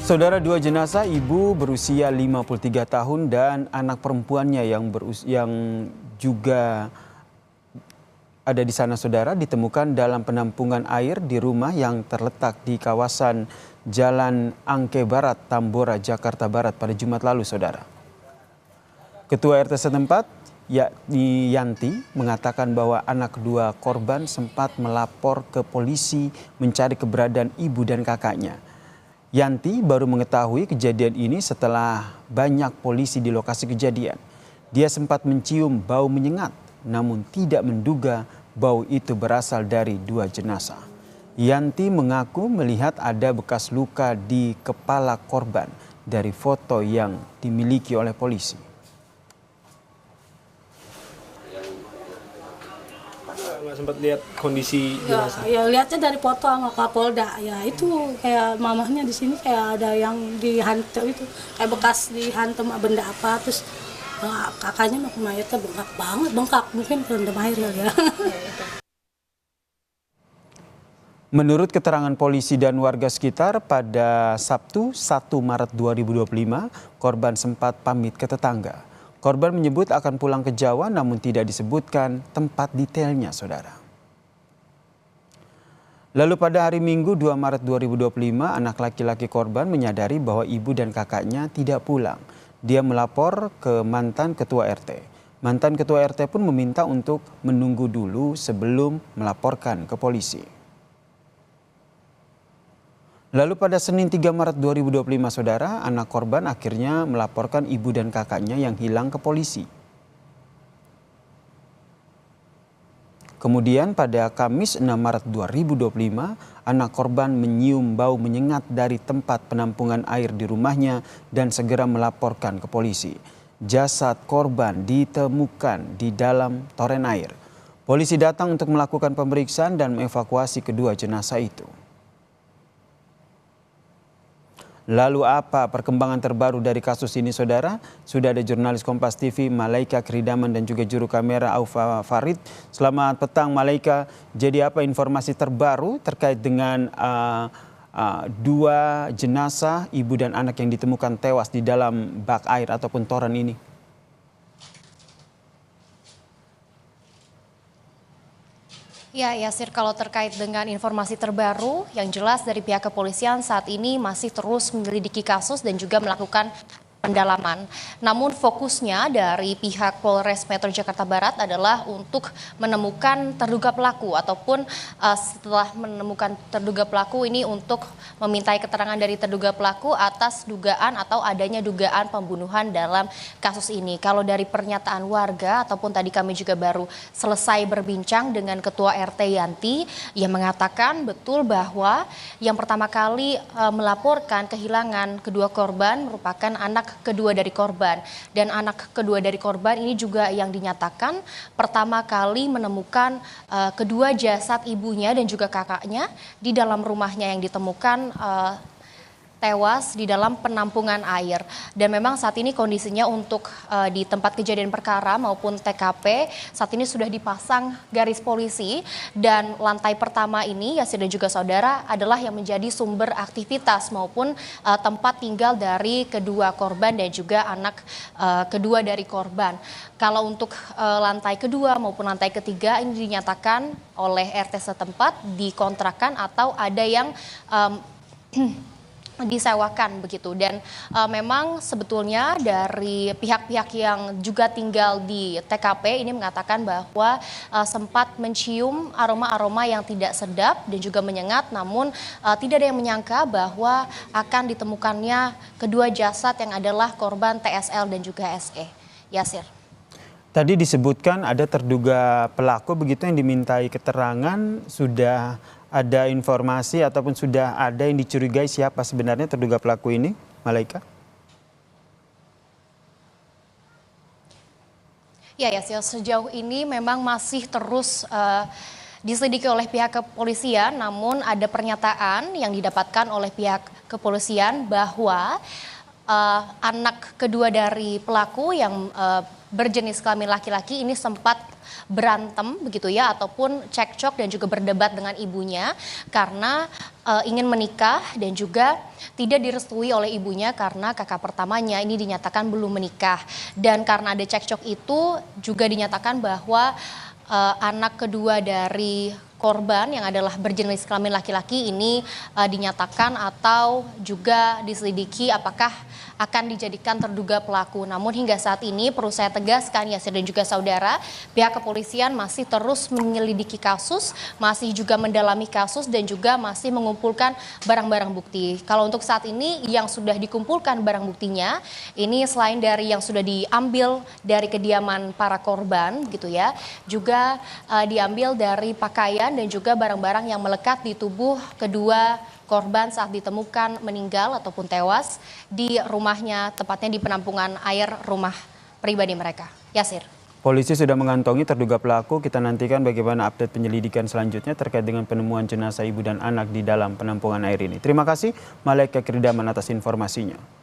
Saudara, dua jenazah ibu berusia 53 tahun dan anak perempuannya yang juga ada di sana, saudara, ditemukan dalam penampungan air di rumah yang terletak di kawasan Jalan Angke Barat, Tambora, Jakarta Barat pada Jumat lalu, saudara. Ketua RT setempat, yakni Yanti, mengatakan bahwa anak kedua korban sempat melapor ke polisi mencari keberadaan ibu dan kakaknya. Yanti baru mengetahui kejadian ini setelah banyak polisi di lokasi kejadian. Dia sempat mencium bau menyengat, namun tidak menduga bau itu berasal dari dua jenazah. Yanti mengaku melihat ada bekas luka di kepala korban dari foto yang dimiliki oleh polisi. Nggak sempat lihat kondisi jenazah? Ya lihatnya dari foto sama Kapolda. Ya itu kayak mamahnya di sini kayak ada yang dihantam itu, kayak bekas dihantam benda apa, terus kakaknya mayatnya bengkak banget, bengkak mungkin kerendam air ya. Menurut keterangan polisi dan warga sekitar, pada Sabtu 1 Maret 2025, korban sempat pamit ke tetangga. Korban menyebut akan pulang ke Jawa namun tidak disebutkan tempat detailnya, saudara. Lalu pada hari Minggu 2 Maret 2025, anak laki-laki korban menyadari bahwa ibu dan kakaknya tidak pulang. Dia melapor ke mantan ketua RT. Mantan ketua RT pun meminta untuk menunggu dulu sebelum melaporkan ke polisi. Lalu pada Senin 3 Maret 2025, saudara, anak korban akhirnya melaporkan ibu dan kakaknya yang hilang ke polisi. Kemudian pada Kamis 6 Maret 2025, anak korban menyium bau menyengat dari tempat penampungan air di rumahnya dan segera melaporkan ke polisi. Jasad korban ditemukan di dalam toren air. Polisi datang untuk melakukan pemeriksaan dan mengevakuasi kedua jenazah itu. Lalu apa perkembangan terbaru dari kasus ini, saudara? Sudah ada jurnalis Kompas TV Malaika Kridaman dan juga juru kamera Aufa Farid. Selamat petang, Malaika. Jadi apa informasi terbaru terkait dengan dua jenazah ibu dan anak yang ditemukan tewas di dalam bak air ataupun toren ini? Ya, Yasir, kalau terkait dengan informasi terbaru, yang jelas dari pihak kepolisian saat ini masih terus menyelidiki kasus dan juga melakukan pendalaman. Namun fokusnya dari pihak Polres Metro Jakarta Barat adalah untuk menemukan terduga pelaku ataupun setelah menemukan terduga pelaku ini untuk memintai keterangan dari terduga pelaku atas dugaan atau adanya dugaan pembunuhan dalam kasus ini. Kalau dari pernyataan warga ataupun tadi kami juga baru selesai berbincang dengan Ketua RT Yanti yang mengatakan betul bahwa yang pertama kali melaporkan kehilangan kedua korban merupakan anak kedua dari korban, dan anak kedua dari korban ini juga yang dinyatakan pertama kali menemukan kedua jasad ibunya dan juga kakaknya di dalam rumahnya yang ditemukan tewas di dalam penampungan air. Dan memang saat ini kondisinya untuk di tempat kejadian perkara maupun TKP saat ini sudah dipasang garis polisi, dan lantai pertama ini, Yasir dan juga saudara, adalah yang menjadi sumber aktivitas maupun tempat tinggal dari kedua korban dan juga anak kedua dari korban. Kalau untuk lantai kedua maupun lantai ketiga ini dinyatakan oleh RT setempat dikontrakan atau ada yang disewakan begitu. Dan memang sebetulnya dari pihak-pihak yang juga tinggal di TKP ini mengatakan bahwa sempat mencium aroma-aroma yang tidak sedap dan juga menyengat, namun tidak ada yang menyangka bahwa akan ditemukannya kedua jasad yang adalah korban TSL dan juga SE. Yasir. Tadi disebutkan ada terduga pelaku begitu yang dimintai keterangan. Sudah ada informasi ataupun sudah ada yang dicurigai siapa sebenarnya terduga pelaku ini, Malaika? Ya, sejauh ini memang masih terus diselidiki oleh pihak kepolisian, namun ada pernyataan yang didapatkan oleh pihak kepolisian bahwa anak kedua dari pelaku yang berjenis kelamin laki-laki ini sempat berantem begitu ya, ataupun cekcok dan juga berdebat dengan ibunya karena ingin menikah dan juga tidak direstui oleh ibunya karena kakak pertamanya ini dinyatakan belum menikah. Dan karena ada cekcok itu juga dinyatakan bahwa anak kedua dari korban yang adalah berjenis kelamin laki-laki ini dinyatakan atau juga diselidiki apakah akan dijadikan terduga pelaku. Namun hingga saat ini perlu saya tegaskan Yasir dan juga saudara, pihak kepolisian masih terus menyelidiki kasus, masih juga mendalami kasus dan juga masih mengumpulkan barang-barang bukti. Kalau untuk saat ini yang sudah dikumpulkan barang buktinya, ini selain dari yang sudah diambil dari kediaman para korban gitu ya, juga diambil dari pakaian dan juga barang-barang yang melekat di tubuh kedua korban saat ditemukan meninggal ataupun tewas di rumahnya, tepatnya di penampungan air rumah pribadi mereka. Yasir. Polisi sudah mengantongi terduga pelaku. Kita nantikan bagaimana update penyelidikan selanjutnya terkait dengan penemuan jenazah ibu dan anak di dalam penampungan air ini. Terima kasih Malaika Kirdaman atas informasinya.